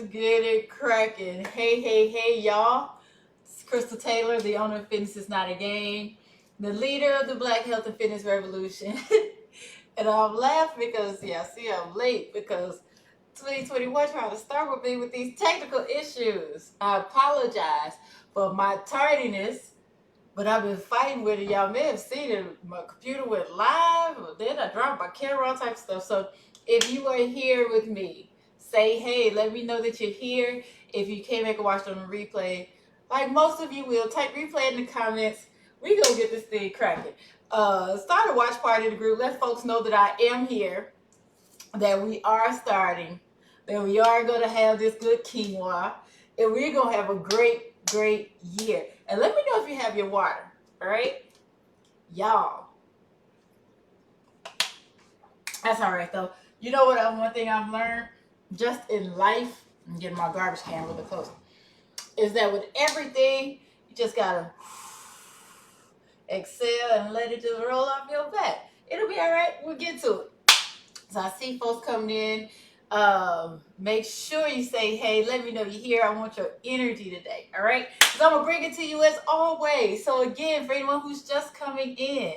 get it cracking. Hey, y'all. It's Crystal Taylor, the owner of Fitness is Not a Game, the leader of the Black Health and Fitness Revolution. And I'm laughing because, I see I'm late because 2021 trying to start with me with these technical issues. I apologize for my tardiness, but I've been fighting with it. Y'all may have seen it. My computer went live, then I dropped my camera, all type of stuff. So if you are here with me, say hey, let me know that you're here. If you came back and watched on the replay, like most of you will, type replay in the comments. We gonna get this thing cracking. Start a watch party in the group. Let folks know that I am here, that we are starting, that we are gonna have this good quinoa, and we're gonna have a great year. And let me know if you have your water, all right? Y'all. That's all right, though. You know what? One thing I've learned just in life, I'm getting my garbage can really close, is that with everything, you just gotta exhale and let it just roll off your back. It'll be all right. We'll get to it. So I see folks coming in. Make sure you say, hey, let me know you're here. I want your energy today, all right? So I'm going to bring it to you as always. So again, for anyone who's just coming in,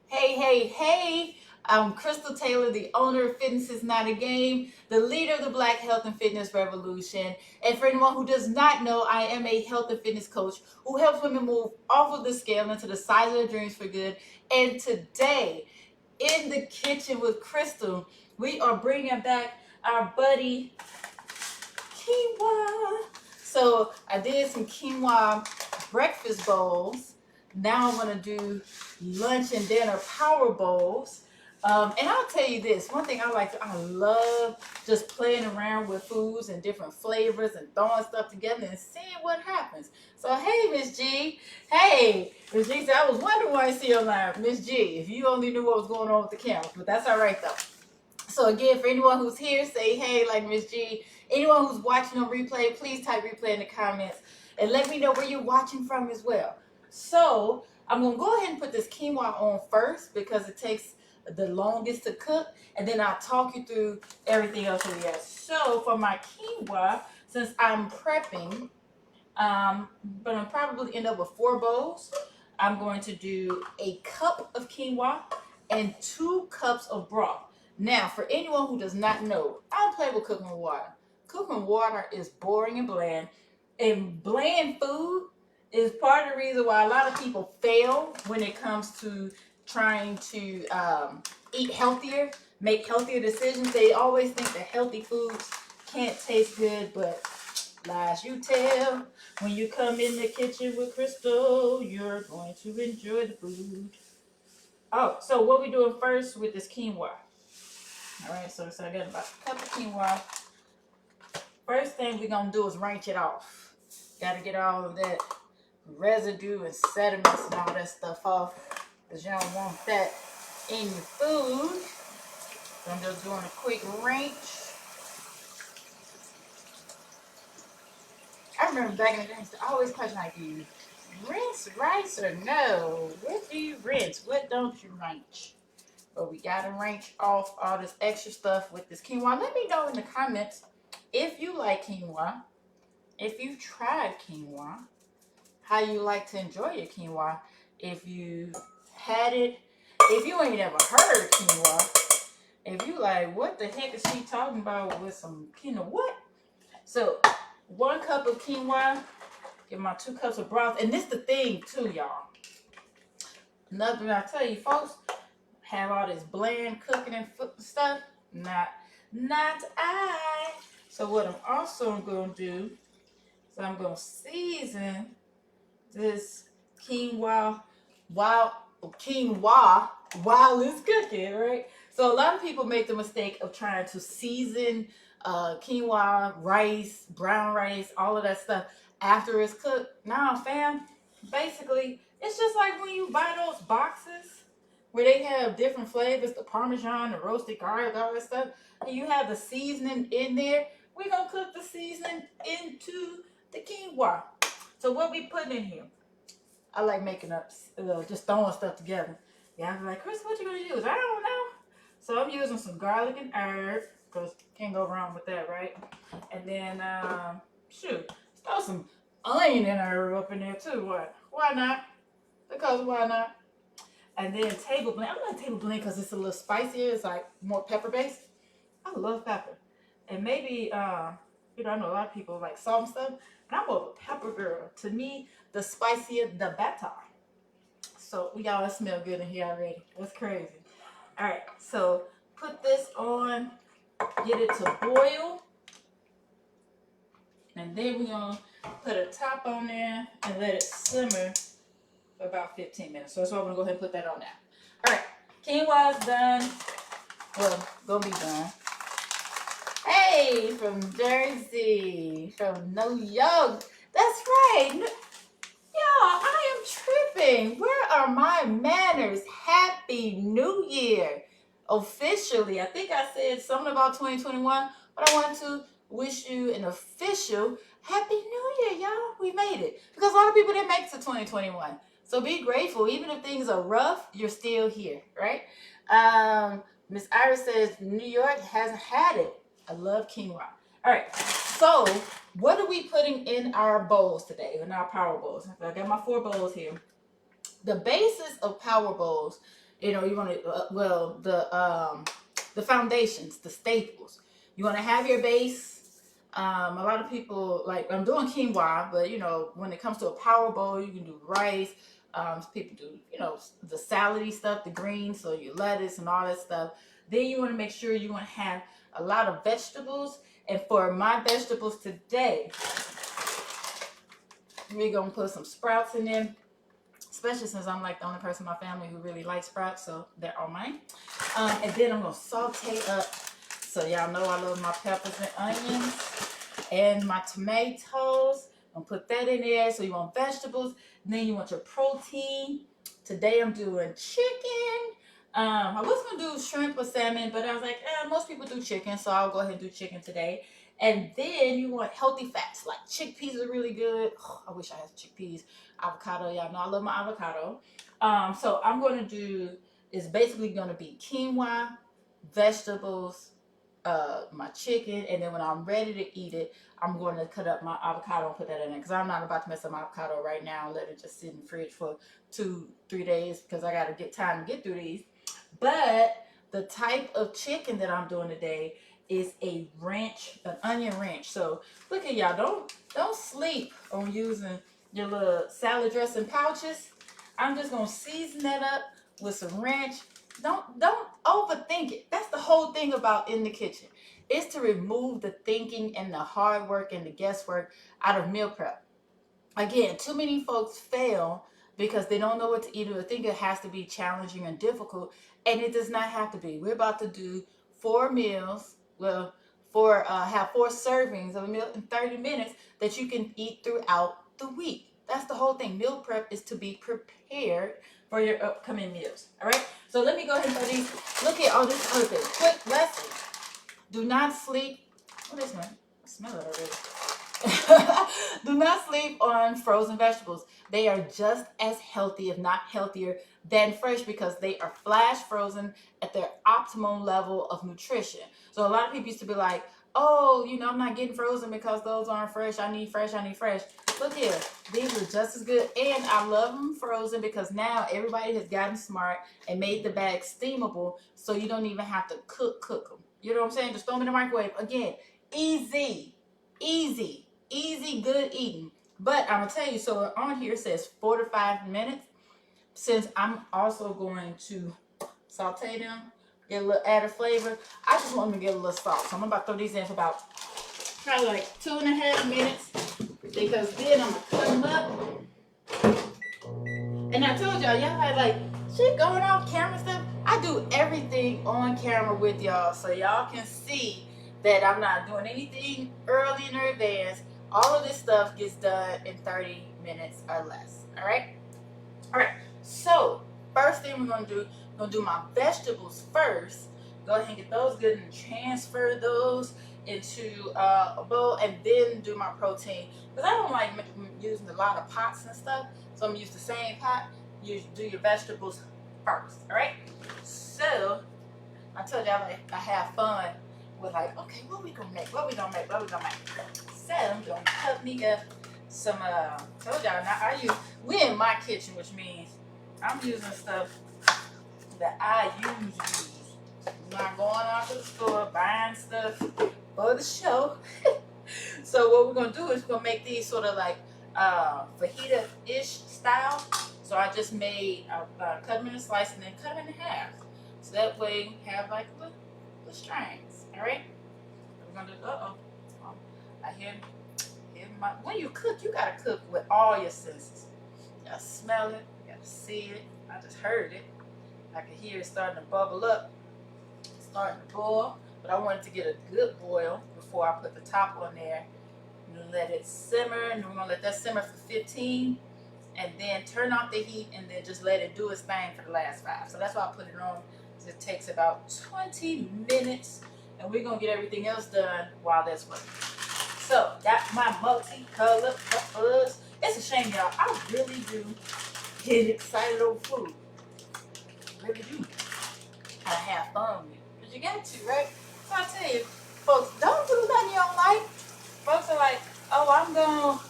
hey, I'm Crystal Taylor, the owner of Fitness is Not a Game, the leader of the Black Health and Fitness Revolution. And for anyone who does not know, I am a health and fitness coach who helps women move off of the scale into the size of their dreams for good. And today, in the kitchen with Krystal, we are bringing back our buddy quinoa. So I did some quinoa breakfast bowls. Now I'm gonna do lunch and dinner power bowls. And I'll tell you this, one thing I love just playing around with foods and different flavors and throwing stuff together and seeing what happens. So hey, Miss G. Hey, Miss G said, I was wondering why I see you live. Miss G, if you only knew what was going on with the camera, but that's all right though. So again, for anyone who's here, say hey like Miss G. Anyone who's watching on replay, please type replay in the comments and let me know where you're watching from as well. So I'm gonna go ahead and put this quinoa on first because it takes the longest to cook, and then I'll talk you through everything else over here. So for my quinoa, since I'm prepping, but I'm probably end up with 4 bowls. I'm going to do a cup of quinoa and 2 cups of broth. Now, for anyone who does not know, I don't play with cooking water. Cooking water is boring and bland. And bland food is part of the reason why a lot of people fail when it comes to trying to eat healthier, make healthier decisions. They always think that healthy foods can't taste good, but lies you tell. When you come in the kitchen with Krystal, you're going to enjoy the food. Oh, so what we doing first with this quinoa? All right, so I got about a cup of quinoa. First thing we're going to do is rinse it off. Got to get all of that residue and sediments and all that stuff off, because you don't want that in your food. So I'm just doing a quick rinse. I remember back in the day, I always question like, do you rinse rice or no? What do you rinse? What don't you rinse? But we got to rinse off all this extra stuff with this quinoa. Let me know in the comments if you like quinoa, if you've tried quinoa, how you like to enjoy your quinoa, if you had it, if you ain't ever heard of quinoa, if you like, what the heck is she talking about with some quinoa? What? So 1 cup of quinoa, get my 2 cups of broth. And this the thing too, y'all. Nothing I tell you folks, have all this bland cooking and stuff. Not I. So what I'm also going to do, so I'm going to season this quinoa while it's cooking, right? So a lot of people make the mistake of trying to season quinoa, rice, brown rice, all of that stuff after it's cooked. Nah, fam. Basically, it's just like when you buy those boxes where they have different flavors, the Parmesan, the roasted garlic, all that stuff, and you have the seasoning in there. We're going to cook the seasoning into the quinoa. So what we putting in here? I like making up, just throwing stuff together. Yeah, I'm like, Chris, what you going to use? I don't know. So I'm using some garlic and herb. because can't go wrong with that, right? And then, shoot, throw some onion in there up in there too. What? Why not? Because why not? And then table blend. I like table blend because it's a little spicier. It's like more pepper based. I love pepper. And maybe, I know a lot of people like salt and stuff, but I'm more of a pepper girl. To me, the spicier, the better. So we all smell good in here already. That's crazy. All right, so put this on, get it to boil, and then we're gonna put a top on there and let it simmer for about 15 minutes. So that's why I'm gonna go ahead and put that on now. All right, quinoa's done. Well, gonna be done. Hey, from Jersey, from New York. That's right. Yeah, I am tripping. Where are my manners? Happy New Year. Officially, I think I said something about 2021, but I want to wish you an official Happy New Year, y'all. We made it. Because a lot of people didn't make it to 2021. So be grateful. Even if things are rough, you're still here, right? Miss Iris says New York hasn't had it. I love quinoa. All right, so what are we putting in our bowls today, in our power bowls? I got my 4 bowls here. The basis of power bowls, you want to, the foundations, the staples. You want to have your base. A lot of people, like, I'm doing quinoa, but, when it comes to a power bowl, you can do rice. People do, the salady stuff, the greens, so your lettuce and all that stuff. Then you want to make sure you want to have a lot of vegetables. And for my vegetables today, we're going to put some sprouts in there, especially since I'm like the only person in my family who really likes sprouts, so they're all mine. And then I'm going to saute up. So y'all know I love my peppers and onions and my tomatoes. I'm going to put that in there. So you want vegetables. And then you want your protein. Today I'm doing chicken. I was going to do shrimp or salmon, but I was like, most people do chicken, so I'll go ahead and do chicken today. And then you want healthy fats, like chickpeas are really good. Oh, I wish I had chickpeas. Avocado, y'all know I love my avocado. So I'm going to do, it's basically going to be quinoa, vegetables, my chicken, and then when I'm ready to eat it, I'm going to cut up my avocado and put that in there, because I'm not about to mess up my avocado right now and let it just sit in the fridge for 2-3 days, because I got to get time to get through these. But the type of chicken that I'm doing today is a ranch, an onion ranch. So look at y'all, don't sleep on using your little salad dressing pouches. I'm just gonna season that up with some ranch. Don't overthink it. That's the whole thing about in the kitchen. It's to remove the thinking and the hard work and the guesswork out of meal prep. Again, too many folks fail because they don't know what to eat, or think it has to be challenging and difficult, and it does not have to be. We're about to do 4 meals. Well, have 4 servings of a meal in 30 minutes that you can eat throughout the week. That's the whole thing. Meal prep is to be prepared for your upcoming meals. All right. So let me go ahead and put these. Look at all this other thing. Quick lesson. Do not sleep. What is that? I smell it already. Do not sleep on frozen vegetables. They are just as healthy, if not healthier, than fresh, because they are flash frozen at their optimum level of nutrition. So a lot of people used to be like, oh, I'm not getting frozen because those aren't fresh. I need fresh. Look here. These are just as good. And I love them frozen because now everybody has gotten smart and made the bags steamable, so you don't even have to cook them. You know what I'm saying? Just throw them in the microwave. Again, easy, good eating. But I'm going to tell you, so on here it says 4 to 5 minutes. Since I'm also going to saute them, get a little added flavor, I just want them to get a little salt. So I'm about to throw these in for about probably like 2.5 minutes, because then I'm going to cut them up. And I told y'all had like shit going off camera stuff. I do everything on camera with y'all, so y'all can see that I'm not doing anything early in advance. All of this stuff gets done in 30 minutes or less. All right. So first thing we're gonna do my vegetables first. Go ahead and get those good and transfer those into a bowl, and then do my protein, because I don't like using a lot of pots and stuff. So I'm gonna use the same pot. You do your vegetables first. All right. So I told y'all I have fun we're like, okay, what we gonna make? What we gonna make? What we gonna make? So I'm gonna cut me up some. Told y'all now we in my kitchen, which means I'm using stuff that I usually use. I'm not going out to the store buying stuff for the show. So what we're gonna do is we're gonna make these sort of like fajita-ish style. So I just made cut them in a slice and then cut them in half. So that way we have like the strings. All right. We're gonna do. I hear my. When you cook, you gotta cook with all your senses. You gotta smell it. You gotta see it. I just heard it. I can hear it starting to bubble up, starting to boil. But I wanted to get a good boil before I put the top on there. And let it simmer, and we're gonna let that simmer for 15, and then turn off the heat, and then just let it do its thing for the last 5. So that's why I put it on. It takes about 20 minutes, and we're gonna get everything else done while that's working. So that's my multicolored peppers. It's a shame, y'all. I really do get excited over food. Really do. I have fun with it. But you got to, right? So I tell you, folks, don't do nothing you don't like. Folks are like, oh, I'm going to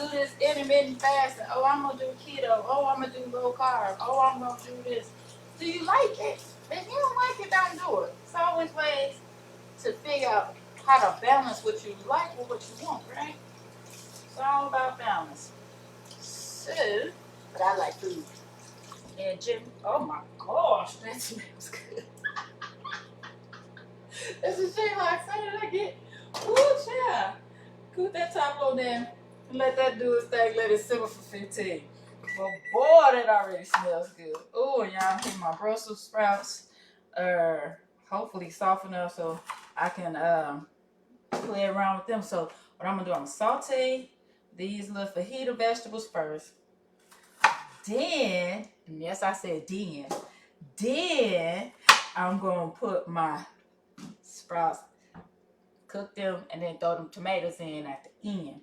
do this intermittent fasting. Oh, I'm going to do keto. Oh, I'm going to do low carb. Oh, I'm going to do this. Do you like it? If you don't like it, don't do it. It's always ways to figure out how to balance what you like with what you want, right? It's all about balance. So, but I like food. And Jim, oh my gosh, that smells good. It's a shame how excited I get. Ooh, child. Put that top on there and let that do its thing. Let it simmer for 15. But boy, that already smells good. Oh, y'all, hear my Brussels sprouts are hopefully soft enough so I can play around with them. So what I'm gonna do, I'm gonna saute these little fajita vegetables first. Then, and yes, I said then I'm gonna put my sprouts, cook them, and then throw them tomatoes in at the end.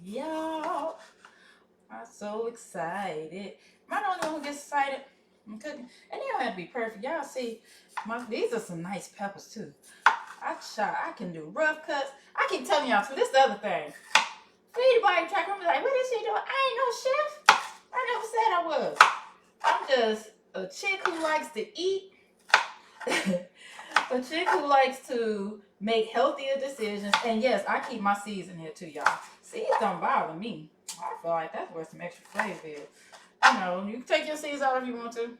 Y'all, I'm so excited. Am I the only one who gets excited? I'm cooking, and they don't have to be perfect. Y'all see, these are some nice peppers too. I can do rough cuts. I keep telling y'all too. This is the other thing. Anybody try to come like, what is she doing? I ain't no chef. I never said I was. I'm just a chick who likes to eat. A chick who likes to make healthier decisions. And yes, I keep my seeds in here too, y'all. Seeds don't bother me. I feel like that's where some extra flavor is. You know, you can take your seeds out if you want to.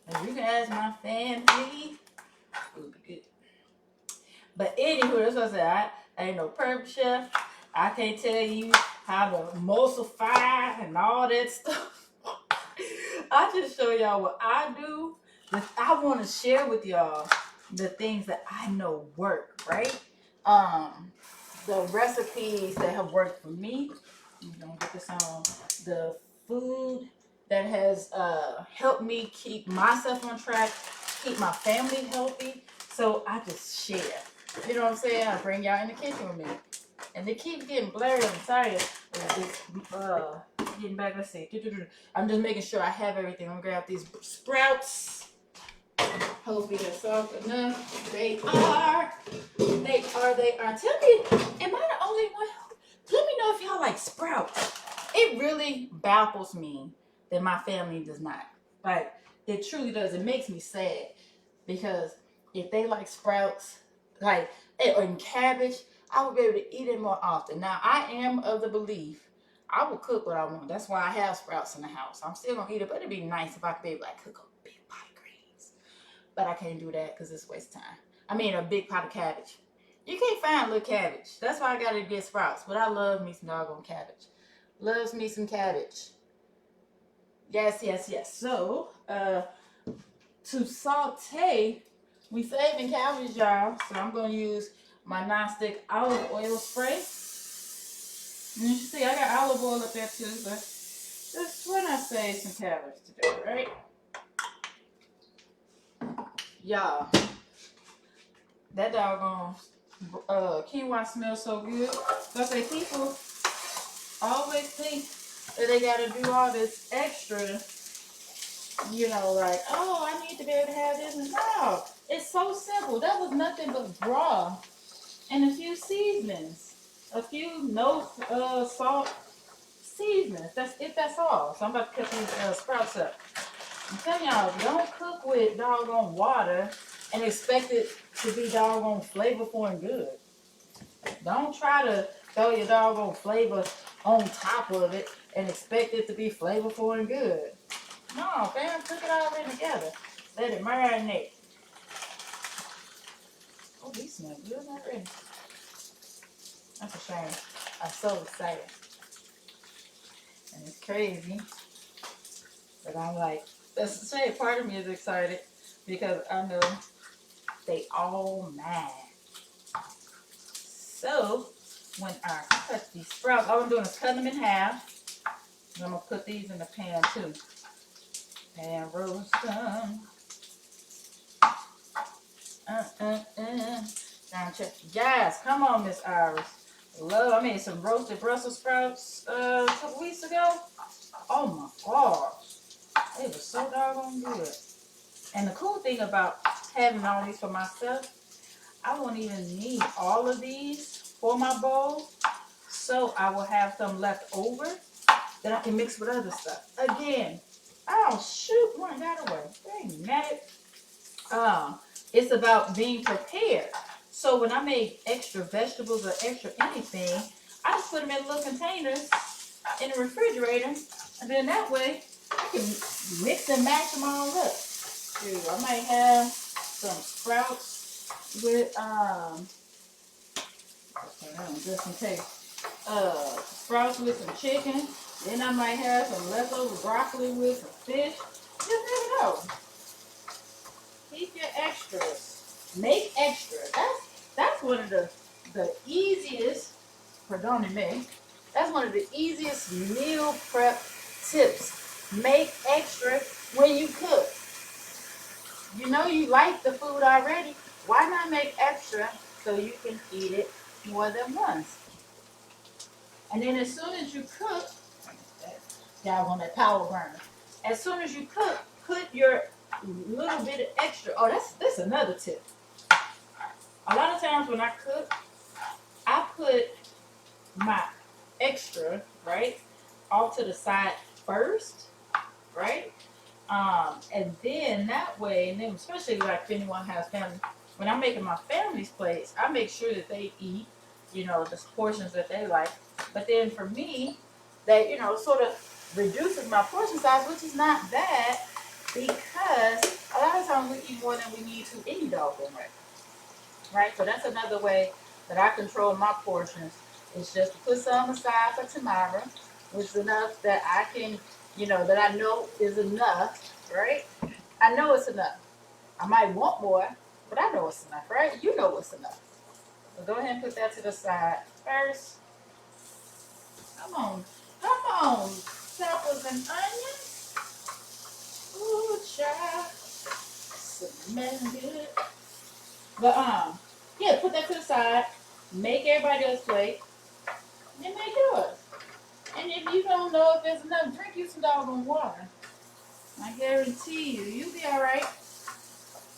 And you can ask my family. It would be good. But anywho, that's what I said. I ain't no perfect chef. I can't tell you how to emulsify and all that stuff. I just show y'all what I do. I want to share with y'all the things that I know work, right? The recipes that have worked for me. I'm gonna get this on. The food that has helped me keep myself on track, keep my family healthy. So I just share. You know what I'm saying? I bring y'all in the kitchen with me. And they keep getting blurry. I'm sorry. Getting back, let's see. I'm just making sure I have everything. I'm gonna grab these sprouts. Hopefully they're soft enough. They are. Tell me, am I the only one? Let me know if y'all like sprouts. It really baffles me that my family does not. Like, it truly does. It makes me sad. Because if they like sprouts, like, or cabbage, I would be able to eat it more often. Now, I am of the belief I will cook what I want. That's why I have sprouts in the house. I'm still going to eat it, but it'd be nice if I could be able to like, cook a big pot of greens. But I can't do that because it's a waste of time. I mean, a big pot of cabbage. You can't find little cabbage. That's why I got to get sprouts. But I love me some doggone cabbage. Loves me some cabbage. Yes, yes, yes. So, to saute, we saving calories, y'all. So I'm going to use my non-stick olive oil spray. And you see, I got olive oil up there too, but just when I save some calories today, right? Y'all, that doggone quinoa smells so good. So I say people always think that they got to do all this extra, you know, like, oh, I need to be able to have this. And no, It's so simple. That was nothing but broth and a few seasonings, a few no salt seasonings. That's it. That's all. So I'm about to cut these sprouts up. I'm telling y'all, don't cook with doggone water and expect it to be doggone flavorful and good. Don't try to throw your doggone flavor on top of it and expect it to be flavorful and good. No, fam, cook it all in together. Let it marinate. Oh, these smell good already. That's a shame. I'm so excited. And it's crazy. But I'm like, that's the shame. Part of me is excited because I know they all mad. So, when I cut these sprouts, all I'm doing is cutting them in half. And I'm going to put these in the pan too. And roast them. Now check. Yes, come on, Miss Iris. I made some roasted Brussels sprouts a couple weeks ago. Oh my God. It was so doggone good. And the cool thing about having all these for myself, I won't even need all of these for my bowl. So I will have some left over that I can mix with other stuff. Again, oh shoot, one got away. Dang, nabbit. It's about being prepared. So when I make extra vegetables or extra anything, I just put them in little containers in the refrigerator, and then that way I can mix and match them all up. Dude, I might have some sprouts with just in case. Sprouts with some chicken. Then I might have some leftover broccoli with some fish. You never know. Keep your extras. Make extras. That's one of the easiest, pardon me, that's one of the easiest meal prep tips. Make extra when you cook. You know you like the food already. Why not make extra so you can eat it more than once? And then as soon as you cook, y'all on that power burner. As soon as you cook, put your little bit of extra. Oh, that's another tip. A lot of times when I cook, I put my extra, right, off to the side first, right? And then that way, and then especially like if anyone has family, when I'm making my family's plates, I make sure that they eat, the portions that they like. But then for me, that, sort of reduces my portion size, which is not bad because a lot of times we eat more than we need to any doggone way. Right? So that's another way that I control my portions. It's just to put some aside for tomorrow, which is enough that I can, that I know is enough, right? I know it's enough. I might want more, but I know it's enough, right? You know it's enough. So go ahead and put that to the side first. Come on, peppers and onions. Ooh, child, smelling good. But yeah, put that to the side. Make everybody else plate. And make yours. And if you don't know if there's enough, drink you some doggone water. I guarantee you, you'll be all right.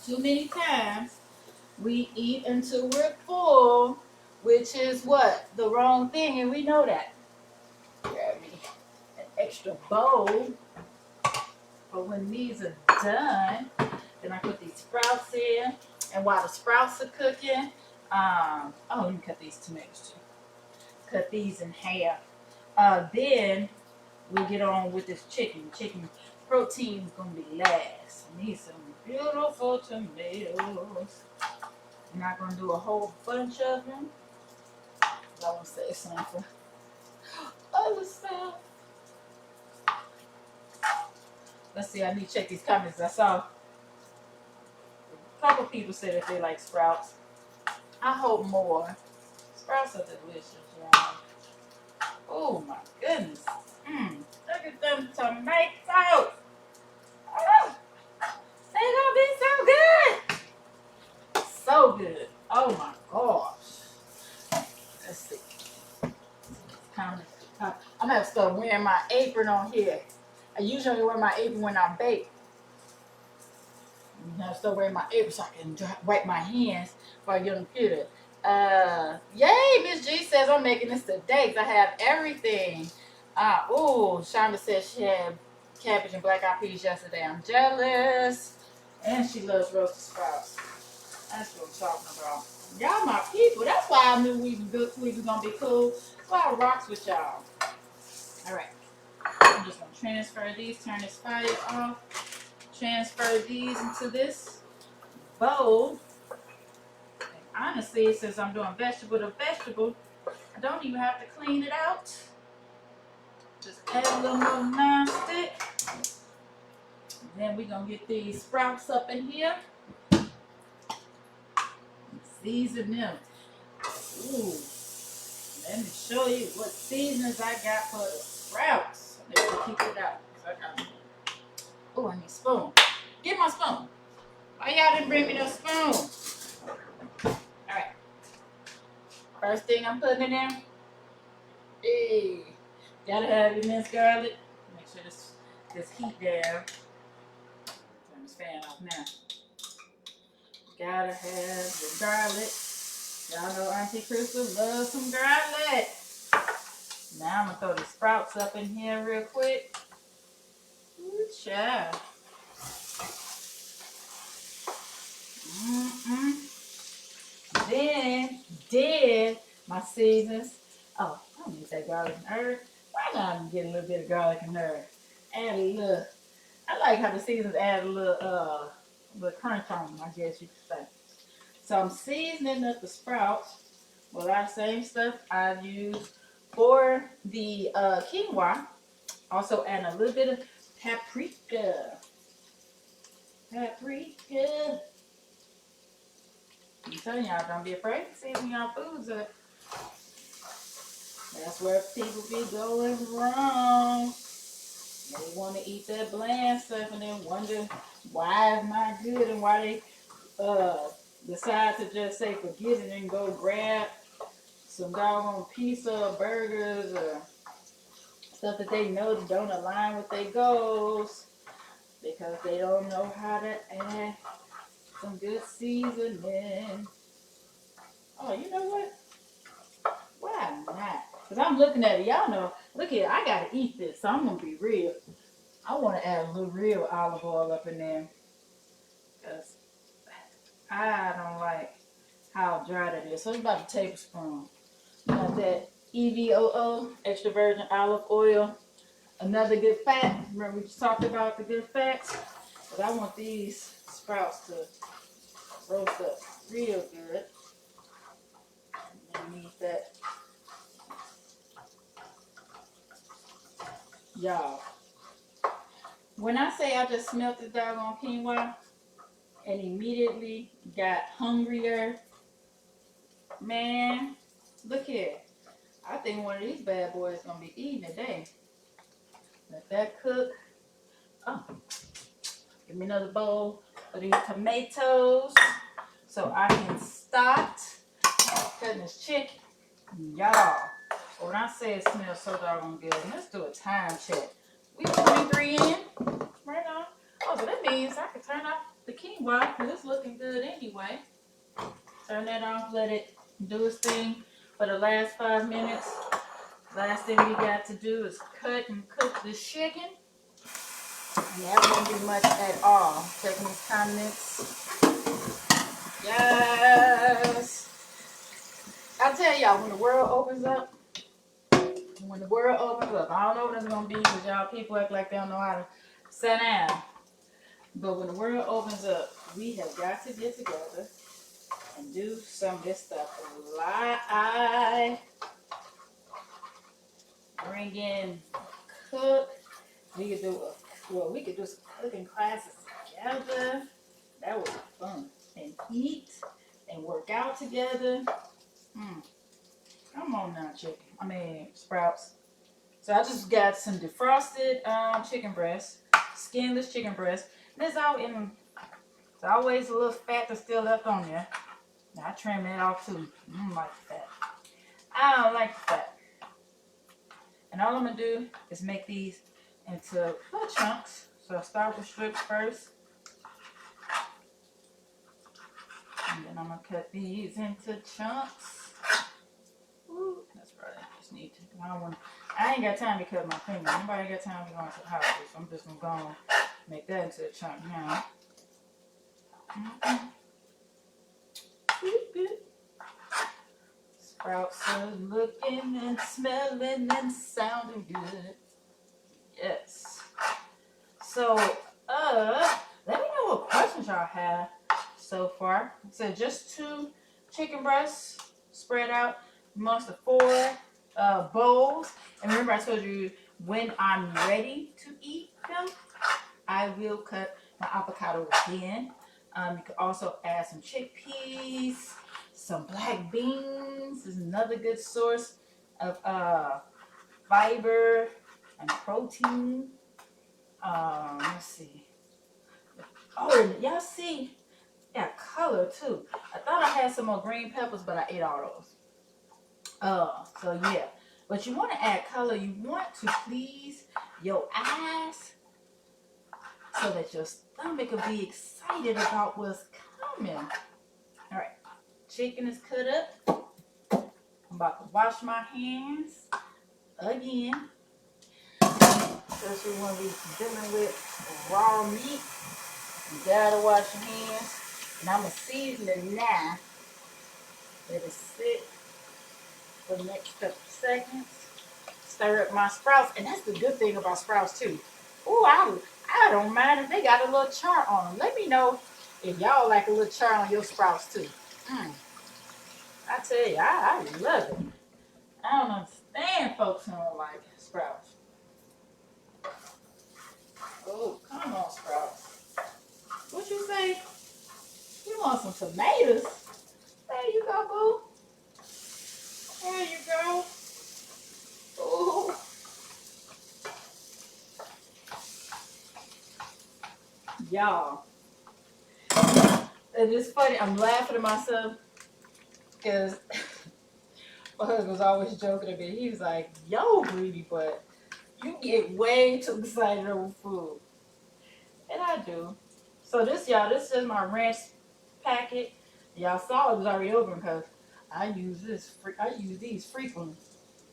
Too many times we eat until we're full, which is what? The wrong thing, and we know that. Grab me an extra bowl. But when these are done, then I put these sprouts in. And while the sprouts are cooking, let me cut these tomatoes too. Cut these in half. Then we get on with this chicken. Chicken protein is gonna be last. I need some beautiful tomatoes. I'm not gonna do a whole bunch of them. I want to say something for other stuff. Let's see. I need to check these comments. I saw a couple people say that they like sprouts. I hope more. Sprouts are delicious, y'all. Oh my goodness. Look at them tomatoes. Oh, they gonna be so good. So good. Oh my gosh. Let's see. I'm gonna have to start wearing my apron on here. I usually wear my apron when I bake. I have to start wearing my apron so I can wipe my hands before I get on the computer. Yay, Miss G says I'm making this today because I have everything. Shonda says she had cabbage and black eyed peas yesterday. I'm jealous. And she loves roasted sprouts. That's what I'm talking about. Y'all my people. That's why I knew we was gonna be cool. That's why I rocks with y'all. Alright. I'm just gonna transfer these, turn this fire off, transfer these into this bowl. And honestly, since I'm doing vegetable to vegetable, I don't even have to clean it out. Just add a little more nonstick. Then we're gonna get these sprouts up in here. Season them. Ooh. Let me show you what seasonings I got for the sprouts. Let me keep it out. Oh, I need a spoon. Get my spoon. Why y'all didn't bring me no spoon? Alright. First thing I'm putting in there. Hey. Gotta have your minced garlic. Make sure this heat down. Turn this fan off now. Gotta have your garlic. Y'all know Auntie Krystal loves some garlic. Now I'm gonna throw the sprouts up in here real quick. Ooh, child. Then my seasons. Oh, I don't need that garlic and herb. Why not get a little bit of garlic and herb? Add a little. I like how the seasons add a little crunch on them, I guess you could say. So I'm seasoning up the sprouts with our same stuff I use for the quinoa. Also add a little bit of paprika. Paprika. I'm telling y'all, don't be afraid to season y'all foods up. That's where people be going wrong. They want to eat that bland stuff and then wonder why it's not good and why they decide to just say forget it and go grab some doggone pizza or burgers or stuff that they know that don't align with their goals because they don't know how to add some good seasoning. Oh, you know what? Why not? Because I'm looking at it. Y'all know, look here, I got to eat this, so I'm going to be real. I want to add a little real olive oil up in there because I don't like how dry that is. So it's about a tablespoon. Got that EVOO, extra virgin olive oil. Another good fat. Remember we just talked about the good fats? But I want these sprouts to roast up real good. And need that. Y'all, when I say I just smelled this doggone quinoa and immediately got hungrier, man, look here. I think one of these bad boys is going to be eating today. Let that cook. Oh, give me another bowl of these tomatoes so I can start cutting this chicken. Y'all, when I say it smells so doggone good, let's do a time check. We 23 in right now. Oh, so that means I can turn off the quinoa because it's looking good anyway. Turn that off, let it do its thing for the last 5 minutes. Last thing we got to do is cut and cook this chicken. And that won't be much at all. Taking these condiments. Yes. I tell y'all, when the world opens up, I don't know what it's going to be because y'all people act like they don't know how to sit down. But when the world opens up, we have got to get together and do some of this stuff live. Bring in cook. We could do some cooking classes together. That would be fun. And eat and work out together. Come on now, sprouts. So I just got some defrosted chicken breast, skinless chicken breast. There's always a little fat that's still left on there. Now I trim that off too. I don't like the fat. I don't like the fat. And all I'm gonna do is make these into little chunks. So I start with strips first. And then I'm gonna cut these into chunks. Ooh, that's right. I just need to. I ain't got time to cut my finger. Nobody got time to go into the hospital, so I'm just gonna go and make that into a chunk now. Sprouts are looking and smelling and sounding good. Yes. So, let me know what questions y'all have so far. So just 2 chicken breasts spread out amongst the 4 bowls. And remember, I told you when I'm ready to eat them, I will cut my avocado thin. You can also add some chickpeas, some black beans. This is another good source of fiber and protein. Let's see. Oh, and y'all see, got color too. I thought I had some more green peppers, but I ate all those. So yeah. But you want to add color. You want to please your eyes so that your stomach will be excited about what's coming. All right, chicken is cut up. I'm about to wash my hands again. Especially when we're dealing with raw meat. You gotta wash your hands. And I'm gonna season it now. Let it sit for the next couple seconds. Stir up my sprouts. And that's the good thing about sprouts too. Oh, I don't mind if they got a little char on them. Let me know if y'all like a little char on your sprouts too. I tell you, I love it. I don't understand folks who don't like sprouts. Oh, come on, sprouts. What you say? You want some tomatoes? There you go, boo. There you go. Ooh. Y'all. And it's funny, I'm laughing at myself because my husband was always joking at me. He was like, yo, greedy, but you get way too excited over food. And I do. So this, y'all, this is my ranch packet. Y'all saw it was already open because I use these frequently.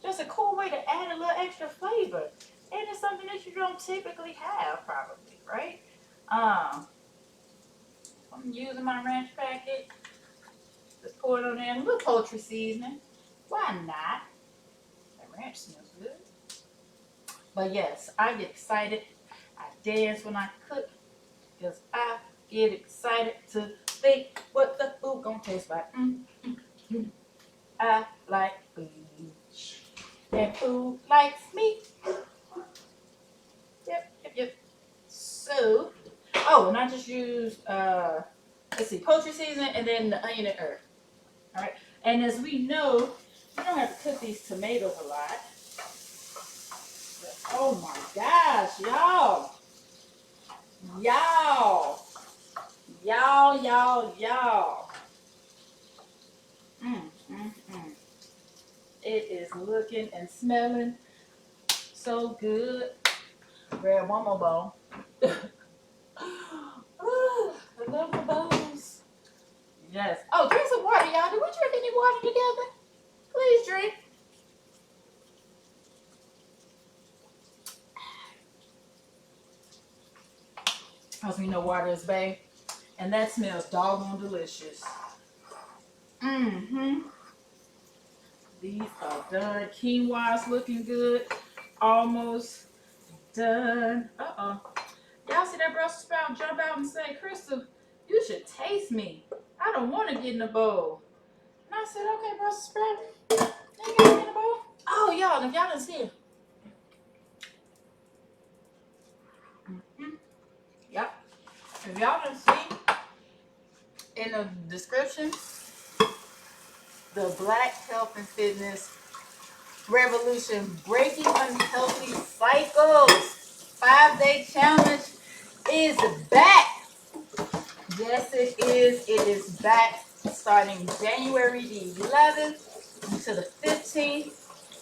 Just a cool way to add a little extra flavor. And it's something that you don't typically have, probably, right? I'm using my ranch packet. Just pour it on there. A little poultry seasoning. Why not? That ranch smells good. But yes, I get excited. I dance when I cook because I get excited to think what the food gonna taste like. I like food. And food likes me. Yep. So, and I just used, let's see, poultry seasoning and then the onion and herb. All right. And as we know, you don't have to cook these tomatoes a lot. But, oh my gosh, y'all. It is looking and smelling so good. Grab one more bowl. I love the bowls. Yes. Oh, drink some water, y'all. Did we drink any water together? Please drink. As we know, water is bae. And that smells doggone delicious. These are done. Quinoa's looking good. Almost done. Y'all see that Brussels sprout jump out and say, Krystal, you should taste me. I don't want to get in the bowl. And I said, okay, Brussels sprout. You got to get in the bowl? Oh, y'all, if y'all didn't see it. Yep. If y'all didn't see, in the description, the Black Health and Fitness Revolution Breaking Unhealthy Cycles 5-day challenge is back. Yes, it is. It is back starting January the 11th to the 15th.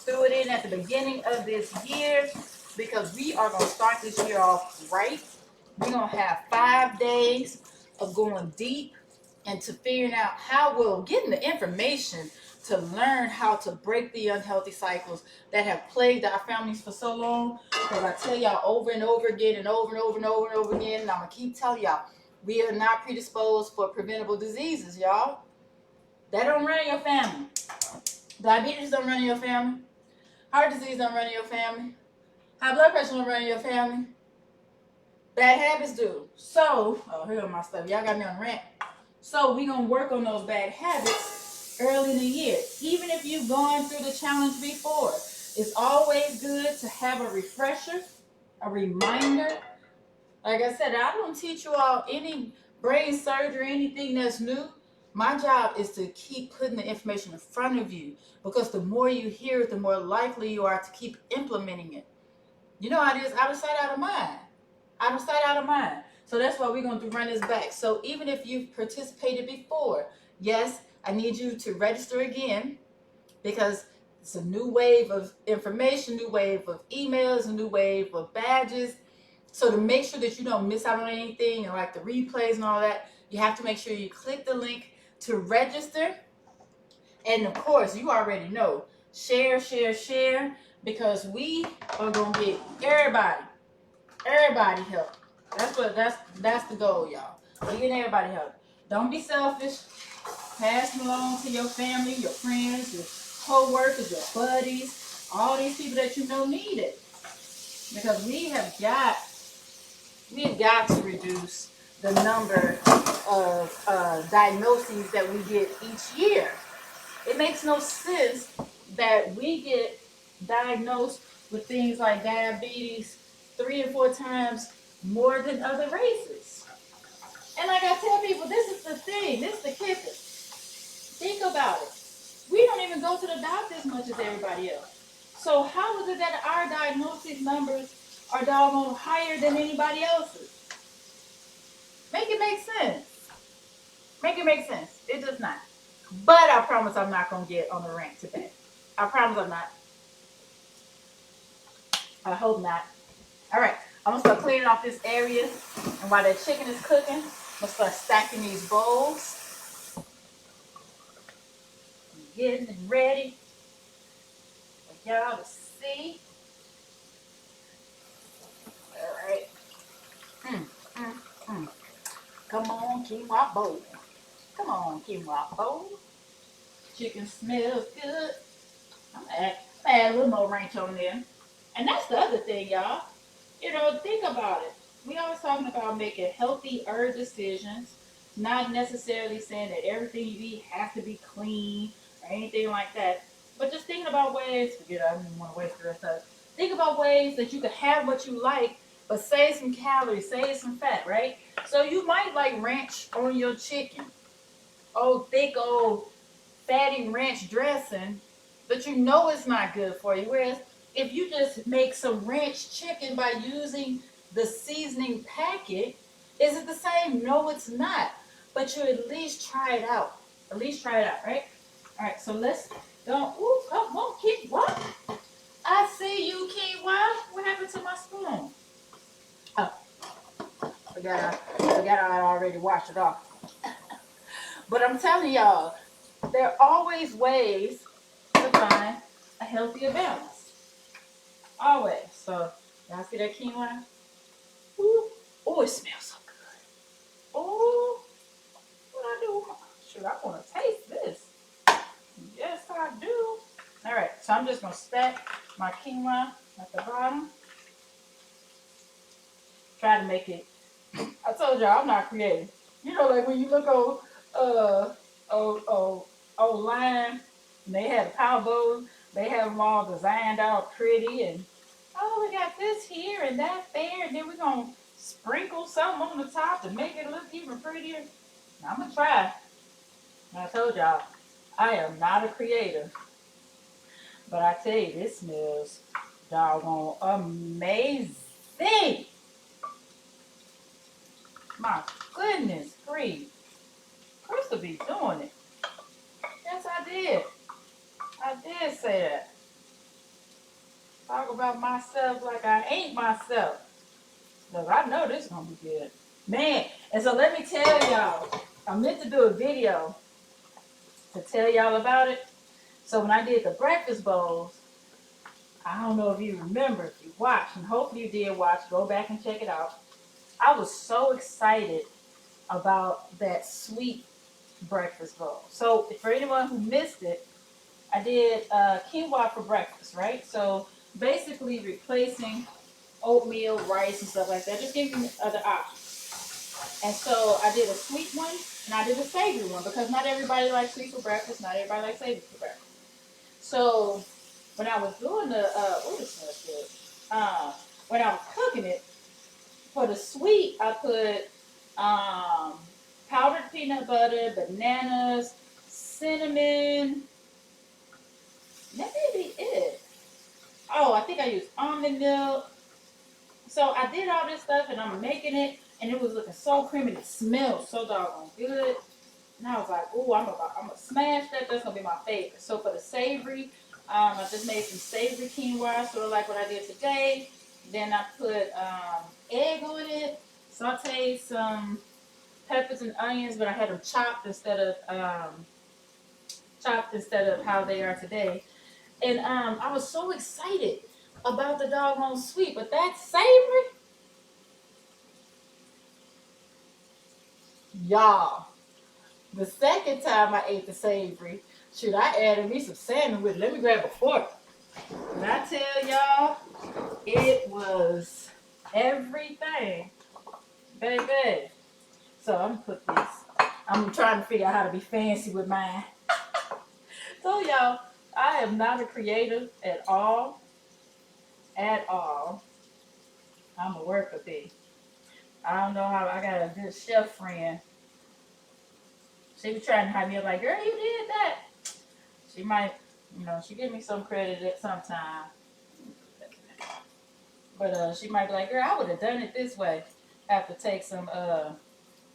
Threw it in at the beginning of this year because we are going to start this year off right. We're going to have 5 days of going deep and to figuring out how, well, getting the information to learn how to break the unhealthy cycles that have plagued our families for so long. Because I tell y'all over and over again and over and over and over and over again, and I'm going to keep telling y'all, we are not predisposed for preventable diseases, y'all. That don't run in your family. Diabetes don't run in your family. Heart disease don't run in your family. High blood pressure don't run in your family. Bad habits do. So, oh, here are my stuff. Y'all got me on rant. So we're going to work on those bad habits early in the year. Even if you've gone through the challenge before, it's always good to have a refresher, a reminder. Like I said, I don't teach you all any brain surgery, anything that's new. My job is to keep putting the information in front of you, because the more you hear it, the more likely you are to keep implementing it. You know how it is, out of sight, out of mind. Out of sight, out of mind. So that's why we're going to run this back. So even if you've participated before, yes, I need you to register again, because it's a new wave of information, new wave of emails, a new wave of badges. So to make sure that you don't miss out on anything, and like the replays and all that, you have to make sure you click the link to register. And of course, you already know, share, because we are going to get everybody help. That's the goal, y'all. We're getting everybody help. Don't be selfish. Pass them along to your family, your friends, your co-workers, your buddies, all these people that you know need it. Because we have got to reduce the number of diagnoses that we get each year. It makes no sense that we get diagnosed with things like diabetes 3 and 4 times more than other races. And like I tell people, this is the thing, this is the kicker. Think about it. We don't even go to the doctor as much as everybody else. So how is it that our diagnosis numbers are doggone higher than anybody else's? Make it make sense. Make it make sense. It does not. But I promise I'm not going to get on the rant today. I promise I'm not. I hope not. All right. I'm going to start cleaning off this area. And while that chicken is cooking, I'm going to start stacking these bowls. Getting it ready for y'all to see. All right. Come on, quinoa bowl. Come on, quinoa bowl. Chicken smells good. I'm going to add a little more ranch on there. And that's the other thing, y'all. You know, think about it. We always talking about making healthier decisions, not necessarily saying that everything you eat has to be clean or anything like that. But just thinking about ways, forget I don't even want to waste the rest of it. Think about ways that you could have what you like, but save some calories, save some fat, right? So you might like ranch on your chicken. Oh, thick old fatty ranch dressing, but you know it's not good for you. Whereas if you just make some ranch chicken by using the seasoning packet, is it the same? No, it's not. But you at least try it out. At least try it out, right? All right, so let's go. Ooh, come on, Quinoa. I see you, Quinoa. What happened to my spoon? Oh, forgot I already washed it off. But I'm telling y'all, there are always ways to find a healthier balance. Always. So, y'all see that quinoa? Ooh. Oh, it smells so good. Oh, what I do? Shoot, I want to taste this. Yes, I do. All right, so I'm just going to stack my quinoa at the bottom. Try to make it. I told y'all I'm not creative. You know, like when you look online, and they have the power bowls, they have them all designed out pretty, and oh, we got this here and that there, and then we're gonna sprinkle something on the top to make it look even prettier. Now, I'm gonna try. I told y'all, I am not a creator, but I tell you, this smells doggone amazing. My goodness, grief. Krystal be doing it. Yes, I did. I did say that. Talk about myself like I ain't myself. Look, I know this is going to be good. Man, and so let me tell y'all, I meant to do a video to tell y'all about it. So when I did the breakfast bowls, I don't know if you remember, if you watched, and hopefully you did watch, go back and check it out. I was so excited about that sweet breakfast bowl. So for anyone who missed it, I did quinoa for breakfast, right? So basically replacing oatmeal, rice, and stuff like that. Just giving you other options. And so I did a sweet one and I did a savory one because not everybody likes sweet for breakfast, not everybody likes savory for breakfast. So when I was doing the this smells good. When I was cooking it, for the sweet, I put powdered peanut butter, bananas, cinnamon. That may be it. Oh, I think I used almond milk. So I did all this stuff and I'm making it and it was looking so creamy. It smelled so doggone good. And I was like, ooh, I'm gonna smash that. That's gonna be my favorite. So for the savory, I just made some savory quinoa, sort of like what I did today. Then I put egg on it, sauteed some peppers and onions, but I had them chopped instead of how they are today. And I was so excited about the doggone sweet, but that savory, y'all. The second time I ate the savory, shoot, I added me some salmon with it. Let me grab a fork. When I tell y'all, it was everything, baby. So I'm gonna put this. I'm trying to figure out how to be fancy with mine. So y'all, I am not a creative at all. At all. I'm a worker bee. I don't know how I got a good chef friend. She was trying to hide me up like, girl, you did that. She might, she give me some credit at some time. But she might be like, girl, I would have done it this way. Have to take some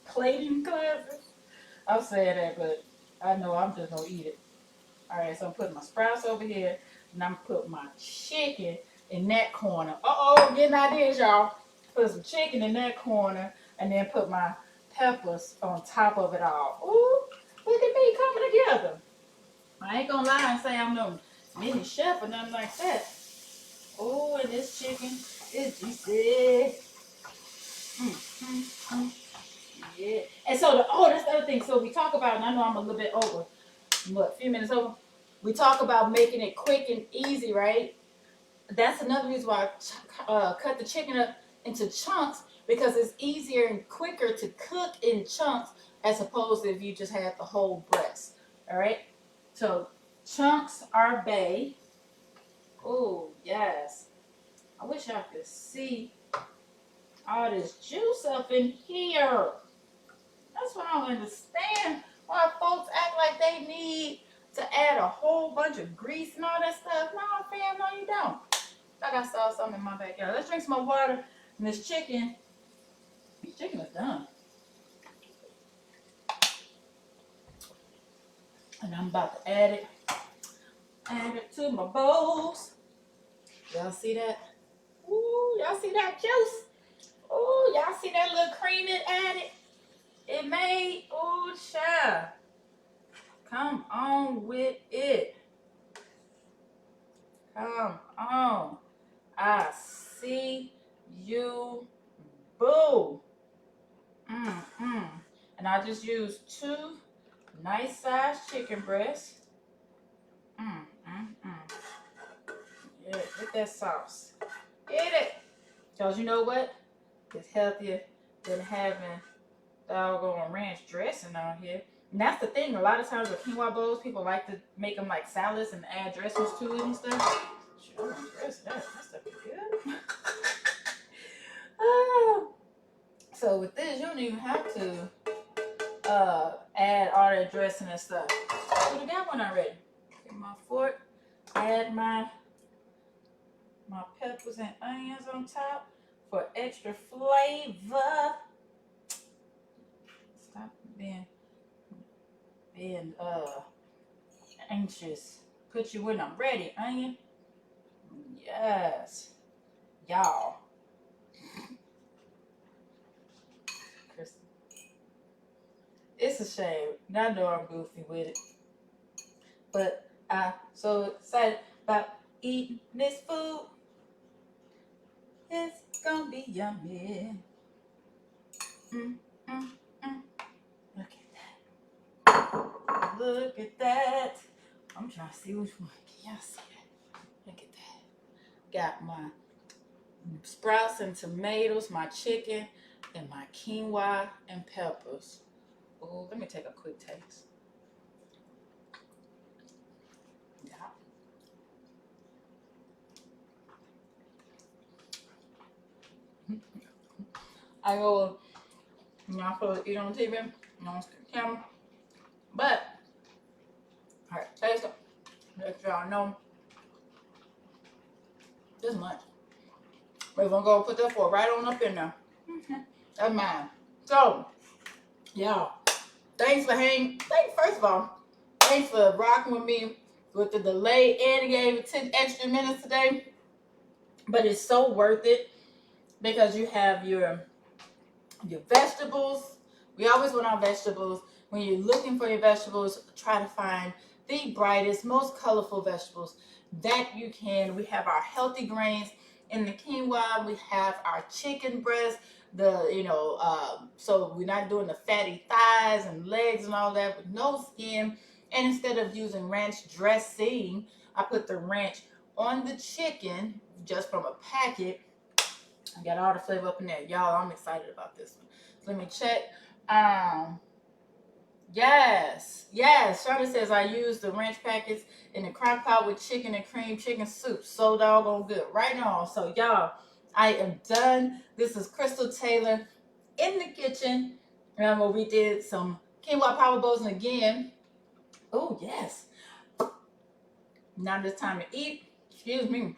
plating classes. I'll say that, but I know I'm just gonna eat it. Alright, so I'm putting my sprouts over here, and I'm putting my chicken in that corner. Getting ideas, y'all. Put some chicken in that corner, and then put my peppers on top of it all. Ooh, look at me coming together. I ain't gonna lie and say I'm no mini chef or nothing like that. Oh, and this chicken is juicy. Yeah. And so that's the other thing. So we talk about, and I know I'm a little bit over, a few minutes over. We talk about making it quick and easy, right? That's another reason why I cut the chicken up into chunks because it's easier and quicker to cook in chunks as opposed to if you just had the whole breast. All right. So chunks are bae. Oh yes. I wish I could see all this juice up in here. That's what I don't understand. Why folks act like they need to add a whole bunch of grease and all that stuff. No, fam, no, you don't. Like I saw something in my backyard. Let's drink some more water. And this chicken is done. And I'm about to add it to my bowls. Y'all see that? Ooh, y'all see that juice? Ooh, y'all see that little cream it added? It made, ooh, child. Come on with it. Come on. I see you, boo. And I just used 2 nice sized chicken breasts. Yeah, get that sauce. Get it. Because you know what? It's healthier than having doggone ranch dressing on here. And that's the thing. A lot of times with quinoa bowls, people like to make them like salads and add dressings to it and stuff. Sure, dress that. That stuff is good. So with this, you don't even have to add all that dressing and stuff. So we got one already. Get my fork. Add my peppers and onions on top for extra flavor. Stop being anxious. Put you when I'm ready, onion. Yes. Y'all. Krystal. It's a shame. I know I'm goofy with it, but I'm so excited about eating this food. It's gonna be yummy. Mm, mm, mm. Look at that. Look at that. I'm trying to see which one. Can y'all see that? Look at that. Got my sprouts and tomatoes, my chicken, and my quinoa and peppers. Oh, let me take a quick taste. Yeah. I go, I'm supposed to eat on TV, on camera, but all right, taste it. Let y'all know this much. We're gonna go put that fork right on up in there. That's mine. So, y'all, thanks for first of all, thanks for rocking with me with the delay, and it gave me 10 extra minutes today. But it's so worth it because you have your vegetables. We always want our vegetables. When you're looking for your vegetables, try to find the brightest, most colorful vegetables that you can. We have our healthy grains in the quinoa. We have our chicken breast. So we're not doing the fatty thighs and legs and all that with no skin. And instead of using ranch dressing, I put the ranch on the chicken just from a packet. I got all the flavor up in there. Y'all, I'm excited about this one. So let me check. Yes. Shawty says I use the ranch packets in the crock pot with chicken and cream chicken soup. So doggone good. Right on. So y'all, I am done. This is Krystal Taylor in the kitchen. Where we did some quinoa power bowls, and again, oh yes. Now it's time to eat. Excuse me.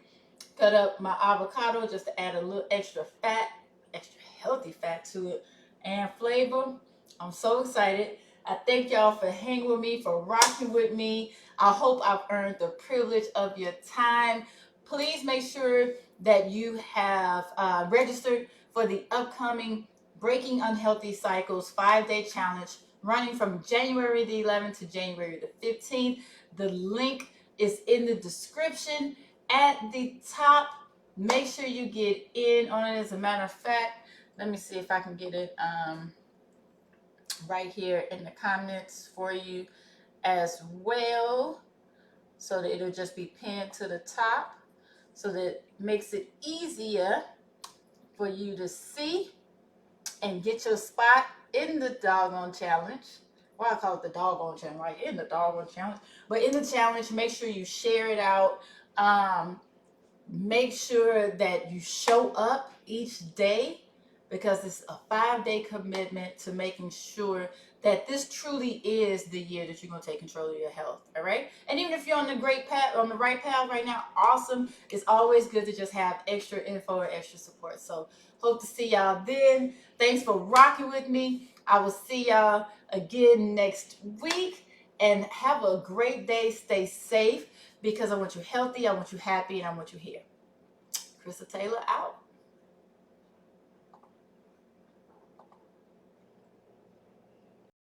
Cut up my avocado just to add a little extra fat, extra healthy fat to it, and flavor. I'm so excited. I thank y'all for hanging with me, for rocking with me. I hope I've earned the privilege of your time. Please make sure that you have registered for the upcoming Breaking Unhealthy Cycles 5-day challenge running from January the 11th to January the 15th. The link is in the description at the top. Make sure you get in on it. As a matter of fact, let me see if I can get it right here in the comments for you as well, so that it'll just be pinned to the top, so that it makes it easier for you to see and get your spot in the doggone challenge. Well, I call it the doggone challenge, right? In the doggone challenge. But in the challenge, make sure you share it out. Make sure that you show up each day, because it's a 5-day commitment to making sure that this truly is the year that you're going to take control of your health. All right. And even if you're on the right path right now, awesome. It's always good to just have extra info or extra support. So hope to see y'all then. Thanks for rocking with me. I will see y'all again next week, and have a great day. Stay safe, because I want you healthy, I want you happy, and I want you here. Krystal Taylor out.